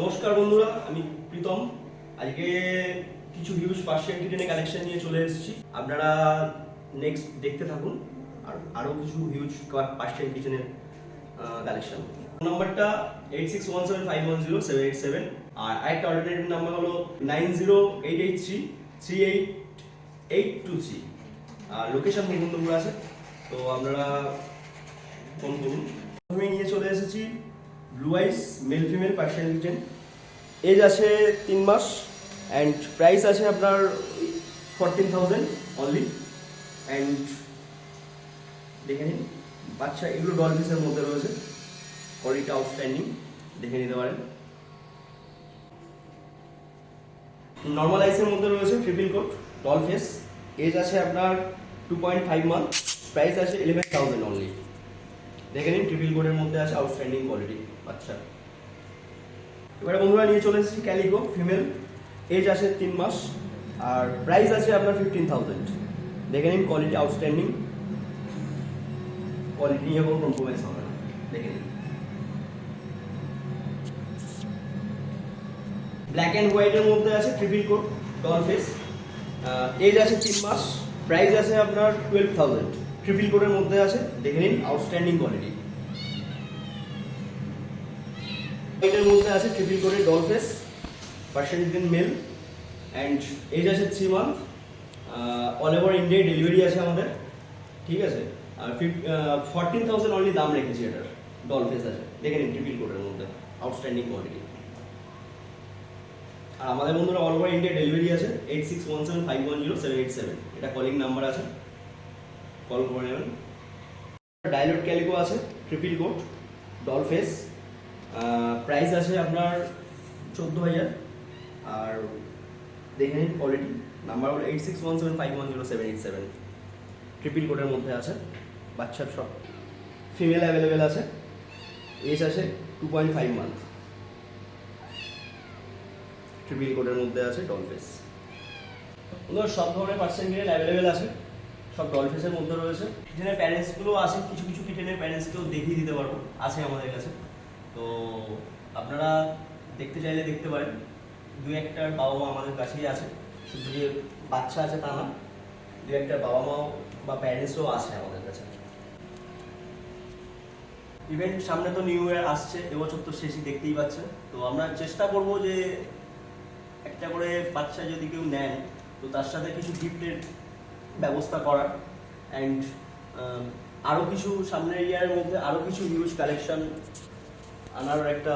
নমস্কার বন্ধুরা, আমি প্রীতম। আজকে কিছু হিউজ পার্সিয়ান কিটেনের কালেকশন নিয়ে চলে এসেছি। আপনারা নেক্সট দেখতে থাকুন। আর আরও কিছু হিউজ পার্সিয়ান কিচেনের কালেকশন। নাম্বারটা 8617510787, আর আরেকটা অল্টারনেটিভ নাম্বার হলো 9088338823। আর লোকেশন মুকুন্দপুর আছে, তো আপনারা ফোন করুন। আমি নিয়ে চলে এসেছি blue eyes male female Persian kitten. Age আছে 3 মাস অ্যান্ড প্রাইস আছে আপনার 14,000 অনলি। অ্যান্ড দেখে নিন বাচ্চা, এগুলো ডল ফেসের মধ্যে রয়েছে, কোয়ালিটি আউটস্ট্যান্ডিং, দেখে নিতে পারেন। নর্মাল আইসের মধ্যে রয়েছে triple coat doll face. Age আছে আপনার 2.5 মান্থ, প্রাইস আছে 11,000 অনলি। দেখে নিন ট্রিপল কোটের মধ্যে আছে, আউটস্ট্যান্ডিং কোয়ালিটি বাচ্চা। এবারে বন্ধুরা নিয়ে চলে এসেছি ক্যালিকো ফিমেল। এজ আছে 3 মাস আর প্রাইস আছে আপনার 15,000। দেখে নিন কোয়ালিটি আউটস্ট্যান্ডিং, কোয়ালিটি নিয়ে কোনো কম্প্রোমাইজ হবে না। দেখে নিন ব্ল্যাক অ্যান্ড হোয়াইটের মধ্যে আছে triple coat doll face. Age আছে 3 মাস, প্রাইস আছে আপনার 12,000। ট্রিপল কোটের মধ্যে আছে, দেখে নিন আউটস্ট্যান্ডিং কোয়ালিটি। এটার মধ্যে আছে ট্রিপল কোটের doll face Persian kitten male and age আছে 3 month. All over India delivery আছে আমাদের, ঠিক আছে। আর 14,000 অনলি দাম রেখেছি এটার। ডল ফেস আছে, দেখে নিন ট্রিপল কোটের মধ্যে আউটস্ট্যান্ডিং কোয়ালিটি। আর আমাদের বন্ধুরা অল ওভার ইন্ডিয়া ডেলিভারি আছে। 8617510787, এটা কলিং নাম্বার আছে, কল করে নেবেন। ডাইলট ক্যালিকো আছে triple coat doll face, price আছে আপনার 14,000। আর দেখে নিন কোয়ালিটি, নাম্বার হলো 8617510787, ট্রিপল কোটের মধ্যে আছে। বাচ্চার সব ফিমেল অ্যাভেলেবেল আছে। এজ আছে 2.5 মান্থ, ট্রিপল কোটের মধ্যে আছে ডল ফেস। সব ধরনের পার্সেন্ট কিটেন অ্যাভেলেবেল আছে, সব ডল ফেসের মধ্যে রয়েছে। কিটেনের প্যারেন্টসগুলো আছে, কিছু কিছু কিটেনের প্যারেন্টসকেও দেখিয়ে দিতে পারবো, আছে আমাদের কাছে। তো আপনারা দেখতে চাইলে দেখতে পারেন। দু একটার বাবা মা আমাদের কাছেই আছে, শুধু যে বাচ্চা আছে তা না, দু একটার বাবা মাও বা প্যারেন্টসও আছে আমাদের কাছে। ইভেন্ট সামনে তো নিউ ইয়ার আসছে, এবছর তো শেষই, দেখতেই পাচ্ছেন। তো আমরা চেষ্টা করব যে একটা করে বাচ্চা যদি কেউ নেন, তো তার সাথে কিছু গিফটের ব্যবস্থা করার। অ্যান্ড আরও কিছু সামনের ইয়ারের মধ্যে আরও কিছু হিউজ কালেকশন আনার একটা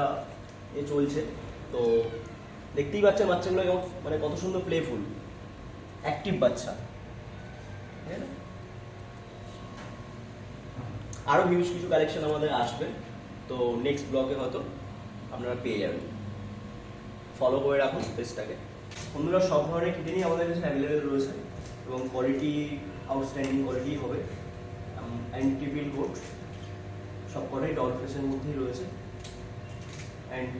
চলছে। তো দেখতেই পাচ্ছেন বাচ্চাগুলো মানে কত সুন্দর প্লেফুল অ্যাক্টিভ বাচ্চা, তাই না? আরও হিউজ কিছু কালেকশন আমাদের আসবে, তো নেক্সট ব্লগে হয়তো আপনারা পেয়ে যাবেন। ফলো করে রাখুন পেজটাকে। বন্ধুরা সব ধরনের কিটেনই আমাদের কাছে অ্যাভেলেবেল রয়েছে এবং কোয়ালিটি আউটস্ট্যান্ডিং কোয়ালিটি হবে। অ্যান্ড ট্রিপল কোট সব কটাই ডল ফেসের মধ্যেই রয়েছে। অ্যান্ড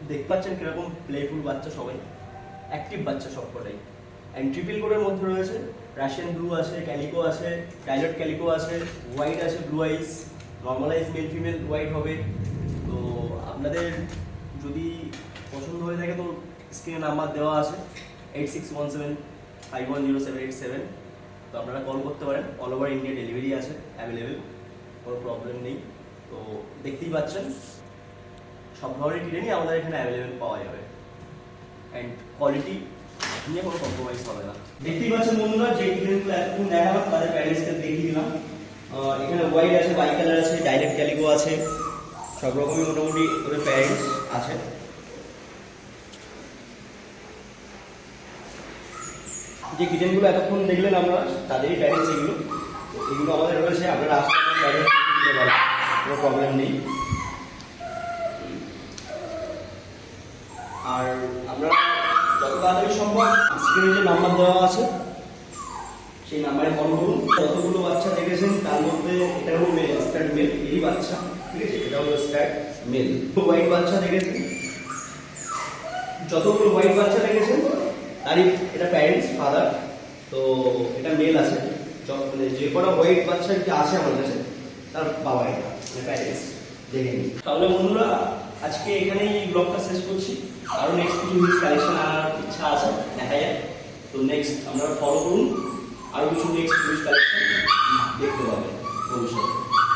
দেখতে পাচ্ছেন কিরকম প্লেফুল বাচ্চা, সবাই অ্যাক্টিভ বাচ্চা সব কটাই। অ্যান্ড ট্রিপল কোটের মধ্যে রয়েছে রাশিয়ান ব্লু আছে, ক্যালিকো আছে, ডাইলট ক্যালিকো আছে, হোয়াইট আছে, ব্লু আইস, নর্মাল আইস মেল ফিমেল হোয়াইট হবে। তো আপনাদের যদি পছন্দ হয়ে থাকে তো স্ক্রিনে নাম্বার দেওয়া আছে 8617510787, তো আপনারা কল করতে পারেন। অল ওভার ইন্ডিয়া ডেলিভারি আছে অ্যাভেলেবেল, কোনো প্রবলেম নেই। তো দেখতেই পাচ্ছেন সব ধরনের কিটেনই আমাদের এখানে অ্যাভেলেবেল পাওয়া যাবে। অ্যান্ড কোয়ালিটি নিয়ে কোনো কম্প্রোমাইজ হবে না। দেখতেই পাচ্ছেন বন্ধুরা, যে কিটেনগুলো এতক্ষণ দেখালাম তাদের প্যারেন্টসকে দেখিয়ে দিলাম। এখানে হোয়াইট আছে, বাই কালার আছে, ডাইরেক্ট ক্যালিকো আছে, সব রকমই মোটামুটি ওদের প্যারেন্টস আছে। যে কিটেনগুলো এতক্ষণ দেখলেন আমরা, তাদেরই প্যারেন্টস এগুলো। তো এগুলো আমাদের রয়েছে, আপনারা আসতে প্যারেন্টস দিতে পারেন, কোনো প্রবলেম নেই। আর আমরা যত তাড়াতাড়ি সম্ভব স্ক্রিনে যে নাম্বার দেওয়া আছে সেই নাম্বারে কল করুন। যতগুলো বাচ্চা দেখেছেন তার মধ্যে এটা হলো মেল, স্টার্ট মেল, এই বাচ্চা, ঠিক আছে, এটা হলো স্টার্ট মেল। হোয়াইট বাচ্চা দেখেছেন, যতগুলো হোয়াইট বাচ্চা দেখেছেন তারই এটা প্যারেন্টস ফাদার। তো এটা মেল আছে, মানে যে কটা হোয়াইট বাচ্চা আছে আমার কাছে তার বাবা, এটা মানে প্যারেন্টস। দেখে নিই। তাহলে বন্ধুরা আজকে এখানেই ব্লগটা শেষ করছি। আরো নেক্সট কিছু হিট কালেকশন আনার ইচ্ছা আছে, দেখা যায়। তো নেক্সট আপনারা ফলো করুন, আরো কিছু নেক্সট হিট কালেকশন দেখতে পাবেন ভবিষ্যতে।